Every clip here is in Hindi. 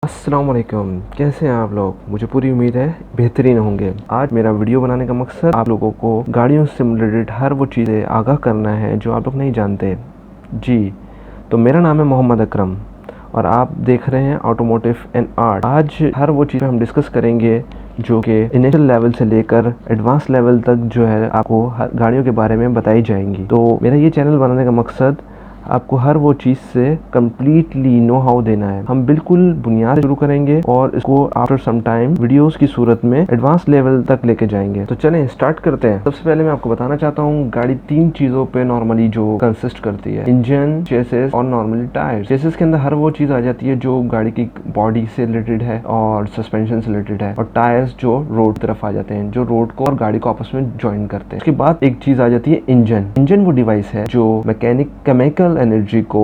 अस्सलाम वालेकुम, कैसे हैं आप लोग। मुझे पूरी उम्मीद है बेहतरीन होंगे। आज मेरा वीडियो बनाने का मकसद आप लोगों को गाड़ियों से रिलेटेड हर वो चीज़ें आगाह करना है जो आप लोग नहीं जानते। जी, तो मेरा नाम है मोहम्मद अकरम और आप देख रहे हैं ऑटोमोटिव एंड आर्ट। आज हर वो चीज़ हम डिस्कस करेंगे जो कि इनिशियल लेवल से लेकर एडवांस लेवल तक जो है आपको हर गाड़ियों के बारे में बताई जाएंगी। तो मेरा ये चैनल बनाने का मकसद आपको हर वो चीज़ से कम्प्लीटली नो हाउ देना है। हम बिल्कुल बुनियाद से शुरू करेंगे और इसको आफ्टर सम टाइम वीडियोस की सूरत में एडवांस लेवल तक लेके जाएंगे। तो चलें स्टार्ट करते हैं। सबसे पहले मैं आपको बताना चाहता हूँ गाड़ी तीन चीज़ों पे नॉर्मली जो कंसिस्ट करती है, इंजन, चेसिस और नॉर्मली टायर। चेसिस के अंदर हर वो चीज़ आ जाती है जो गाड़ी की बॉडी से रिलेटेड है और सस्पेंशन से रिलेटेड है, और टायर्स जो रोड तरफ आ जाते हैं, जो रोड को और गाड़ी को आपस में ज्वाइन करते हैं। उसके बाद एक चीज़ आ जाती है इंजन। इंजन वो डिवाइस है जो केमिकल एनर्जी को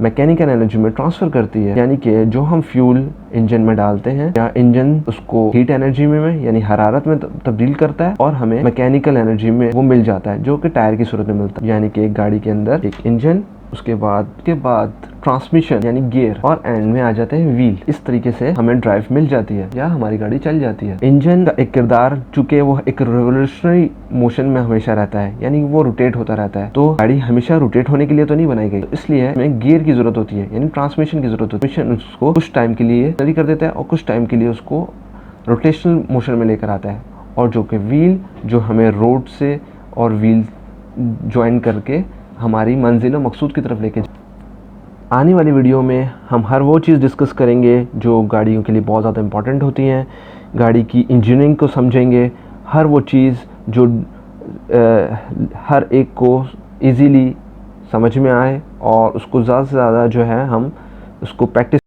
मैकेनिकल एनर्जी में ट्रांसफर करती है, यानी कि जो हम फ्यूल इंजन में डालते हैं या इंजन उसको हीट एनर्जी में यानी हरारत में तब्दील करता है और हमें मैकेनिकल एनर्जी में वो मिल जाता है जो कि टायर की सूरत में मिलता है। यानी कि एक गाड़ी के अंदर एक इंजन, उसके बाद ट्रांसमिशन यानी गियर, और एंड में आ जाते हैं व्हील। इस तरीके से हमें ड्राइव मिल जाती है या हमारी गाड़ी चल जाती है। इंजन का एक किरदार चूंकि वो एक रेवोल्यूशनरी मोशन में हमेशा रहता है, यानी वो रोटेट होता रहता है, तो गाड़ी हमेशा रोटेट होने के लिए तो नहीं बनाई गई, तो इसलिए हमें गियर की जरूरत होती है, यानी ट्रांसमिशन की जरूरत होती है। उसको कुछ टाइम के लिए स्टडी कर देता है और कुछ टाइम के लिए उसको रोटेशनल मोशन में लेकर आता है, और जो कि व्हील जो हमें रोड से और व्हील ज्वाइन करके हमारी मंजिल और मकसूद की तरफ लेके। आने वाली वीडियो में हम हर वो चीज़ डिस्कस करेंगे जो गाड़ियों के लिए बहुत ज़्यादा इंपॉर्टेंट होती हैं। गाड़ी की इंजीनियरिंग को समझेंगे, हर वो चीज़ जो हर एक को इजीली समझ में आए और उसको ज़्यादा से ज़्यादा जो है हम उसको प्रैक्टिस